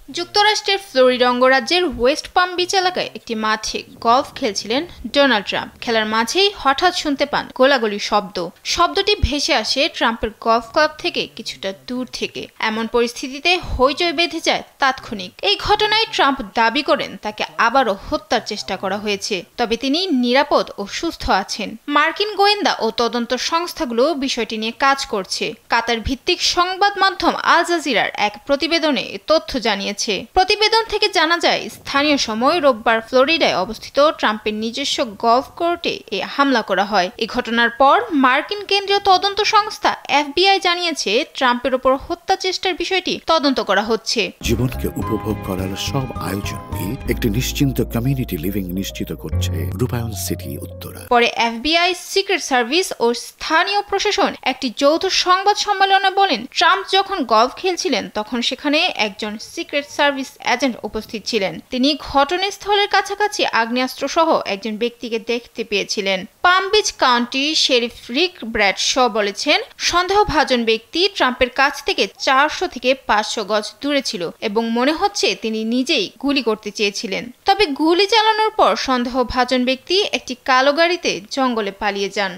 যুক্তরাষ্ট্রের ফ্লোরিডা অঙ্গরাজ্যের ওয়েস্ট পাম বিচ এলাকায় একটি মাঠে গলফ খেলছিলেন ডোনাল্ড ট্রাম্প। খেলার মাঝেই হঠাৎ শুনতে পান গোলাগুলির শব্দটি ভেসে আসে ট্রাম্পের গলফ ক্লাব থেকে কিছুটা দূর থেকে। এমন পরিস্থিতিতে হইচই বেঁধে যায় তাৎক্ষণিক। এই ঘটনায় ট্রাম্প দাবি করেন তাকে আবারও হত্যার চেষ্টা করা হয়েছে, তবে তিনি নিরাপদ ও সুস্থ আছেন। মার্কিন গোয়েন্দা ও তদন্ত সংস্থাগুলো বিষয়টি নিয়ে কাজ করছে। কাতার ভিত্তিক সংবাদ মাধ্যম আল জাজিরার এক প্রতিবেদনে তথ্য জানিয়েছে। প্রতিবেদন থেকে জানা যায়, স্থানীয় সময় রোববার ফ্লোরিডায় অবস্থিত ট্রাম্পের নিজস্ব গলফ কোর্টে এ হামলা করা হয়। এই ঘটনার পর মার্কিন কেন্দ্রীয় তদন্ত সংস্থা FBI জানিয়েছে ট্রাম্পের উপর হত্যা চেষ্টার বিষয়টি তদন্ত করা হচ্ছে। জীবনকে উপভোগ করার সব আয়োজনকে একটি নিশ্চিন্ত কমিউনিটি লিভিং নিশ্চিত করছে রূপায়ণ সিটি উত্তরা। পরে FBI, সিক্রেট সার্ভিস ও স্থানীয় প্রশাসন একটি যৌথ সংবাদ সম্মেলনে বলেন, ট্রাম্প যখন গলফ খেলছিলেন তখন সেখানে একজন সিক্রেট সার্ভিস এজেন্ট উপস্থিত ছিলেন। তিনি ঘটনাস্থলের কাছাকাছি আগ্নেয়াস্ত্র সহ একজন ব্যক্তিকে দেখতে পেয়েছিলেন। পাম বিচ কাউন্টি শেরিফ রিক ব্র্যাডশ বলেছেন, সন্দেহভাজন ব্যক্তি ট্রাম্পের কাছ থেকে 400 থেকে 500 গজ দূরে ছিল এবং মনে হচ্ছে তিনি নিজেই গুলি করতে চেয়েছিলেন। তবে গুলি চালানোর পর সন্দেহভাজন ব্যক্তি একটি কালো গাড়িতে জঙ্গলে পালিয়ে যান।